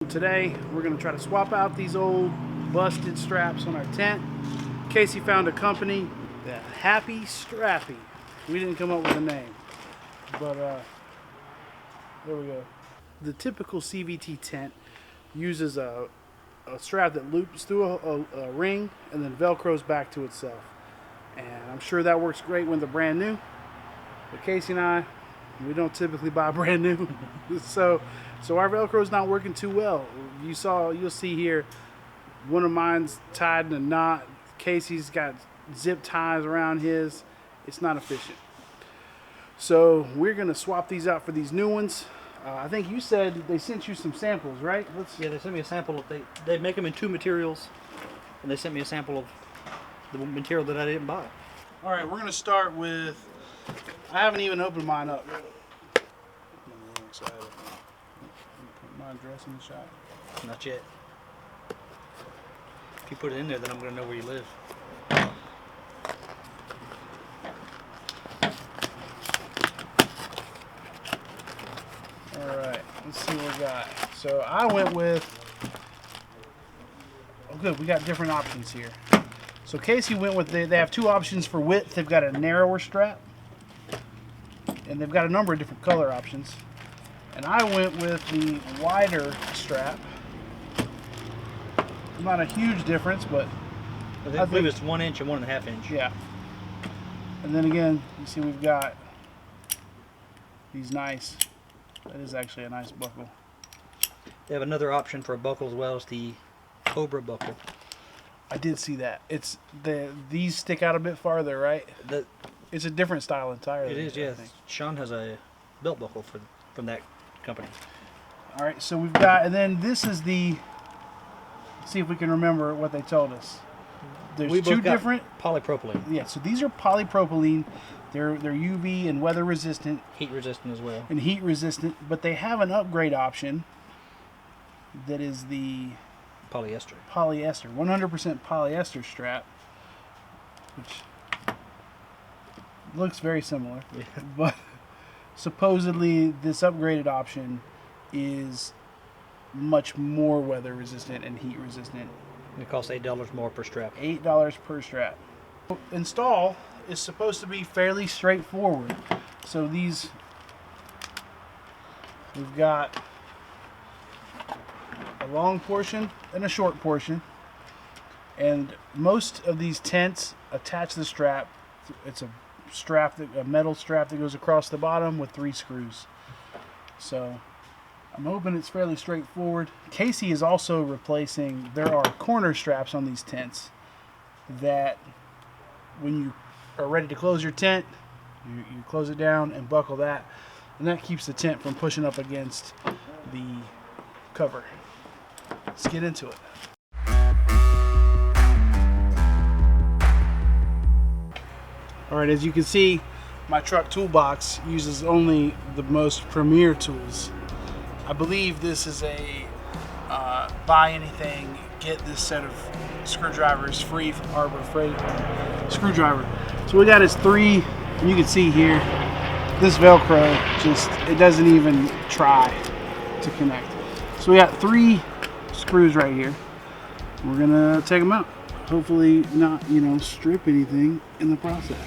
Today we're going to try to swap out these old busted straps on our tent. Casey found a company, the Happy Strappy. We didn't come up with a name, but there we go. The typical CVT tent uses a strap that loops through a ring and then velcros back to itself. And I'm sure that works great when they're brand new. But Casey and I, we don't typically buy brand new, so our Velcro's not working too well. You'll see here, one of mine's tied in a knot. Casey's got zip ties around his. It's not efficient. So we're gonna swap these out for these new ones. I think you said they sent you some samples, right? Yeah, they sent me a sample. They make them in two materials, and they sent me a sample of the material that I didn't buy. All right, we're gonna start with. I haven't even opened mine up. I'm really excited. Put my address in the shot. Not yet. If you put it in there, then I'm going to know where you live. All right, let's see what we got. So I went with. Oh, good. We got different options here. So Casey went with. They have two options for width. They've got a narrower strap, and they've got a number of different color options. And I went with the wider strap. Not a huge difference, but I believe it's 1 inch and 1.5 inch. Yeah. And then again, you see we've got these nice. That is actually a nice buckle. They have another option for a buckle as well as the Cobra buckle. I did see that. These stick out a bit farther, right? It's a different style entirely. It is, yes. Sean has a belt buckle from that company. All right, so we've got, and then this is the. Let's see if we can remember what they told us. There's two different polypropylene. Yeah, so these are polypropylene. They're UV and weather resistant. Heat resistant as well. And heat resistant, but they have an upgrade option. That is the polyester. 100% polyester strap, which looks very similar. Yeah. But supposedly this upgraded option is much more weather resistant and heat resistant. It costs $8 more per strap. $8 per strap. Install is supposed to be fairly straightforward. So we've got a long portion and a short portion, and most of these tents attach the strap. It's a metal strap that goes across the bottom with 3 screws. So I'm hoping it's fairly straightforward. Casey is also replacing. There are corner straps on these tents that, when you are ready to close your tent, you close it down and buckle that, and that keeps the tent from pushing up against the cover. Let's get into it. All right, as you can see, my truck toolbox uses only the most premier tools. I believe this is a buy anything, get this set of screwdrivers free from Harbor Freight screwdriver. So we got is 3, and you can see here, this Velcro it doesn't even try to connect. So we got 3 screws right here. We're gonna take them out. Hopefully not, strip anything in the process.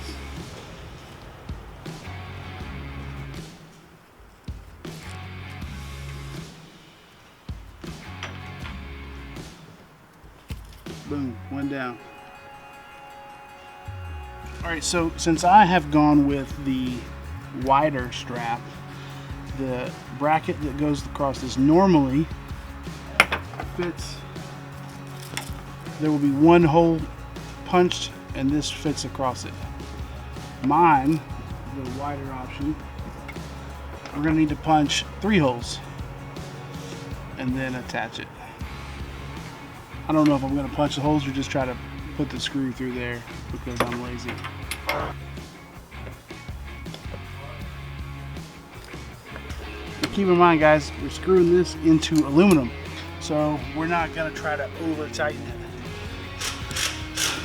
Boom, one down. All right, so since I have gone with the wider strap, the bracket that goes across this normally fits. There will be 1 hole punched, and this fits across it. Mine, the wider option, we're gonna need to punch 3 holes and then attach it. I don't know if I'm gonna punch the holes or just try to put the screw through there because I'm lazy. Keep in mind, guys, we're screwing this into aluminum, so we're not gonna try to over tighten it.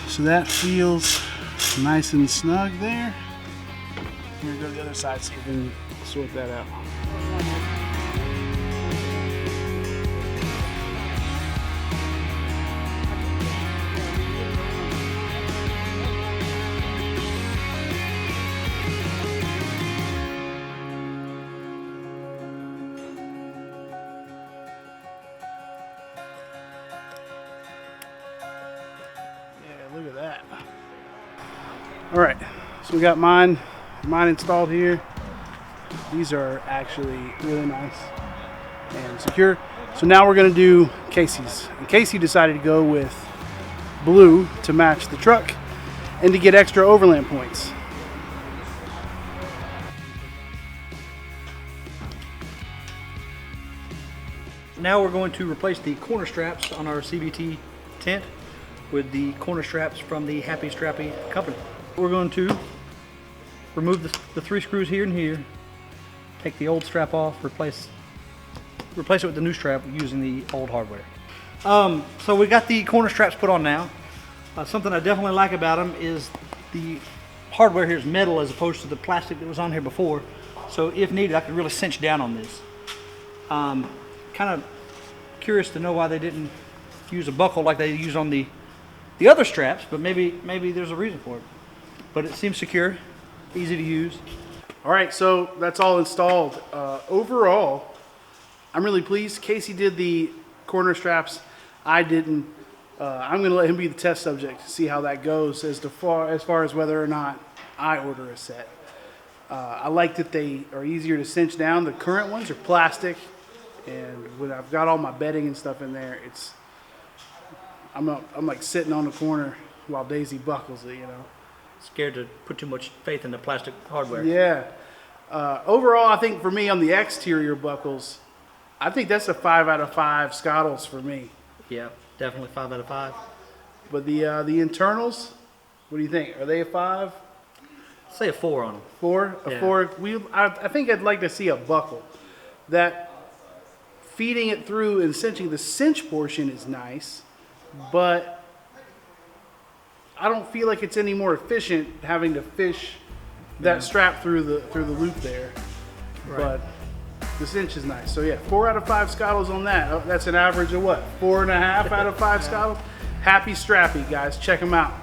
So that feels nice and snug there. We're gonna go to the other side, see if we can sort that out. that. All right, so we got mine installed here. These are actually really nice and secure. So now we're gonna do Casey's. And Casey decided to go with blue to match the truck and to get extra Overland points. Now we're going to replace the corner straps on our CBT tent with the corner straps from the Happy Strappy company. We're going to remove the 3 screws here and here, take the old strap off, replace it with the new strap using the old hardware. So we got the corner straps put on now. Something I definitely like about them is the hardware here is metal as opposed to the plastic that was on here before. So if needed, I could really cinch down on this. Kind of curious to know why they didn't use a buckle like they use on the other straps, but maybe there's a reason for it. But it seems secure, easy to use. All right, so that's all installed. Overall, I'm really pleased. Casey did the corner straps. I didn't. I'm going to let him be the test subject to see how that goes as far as whether or not I order a set. I like that they are easier to cinch down. The current ones are plastic, and when I've got all my bedding and stuff in there, I'm like sitting on the corner while Daisy buckles it, you know. Scared to put too much faith in the plastic hardware. Yeah. Overall, I think for me on the exterior buckles, I think that's a 5 out of 5 Scottles for me. Yeah, definitely 5 out of 5. But the internals, what do you think? Are they a 5? Say a 4 on them. 4? A 4. I think I'd like to see a buckle. That feeding it through and cinching, the cinch portion is nice, but I don't feel like it's any more efficient having to fish that strap through the loop there. Right. But the cinch is nice. So yeah, 4 out of 5 Scottles on that. That's an average of what? 4.5 out of 5 Scottles? Happy Strappy, guys. Check them out.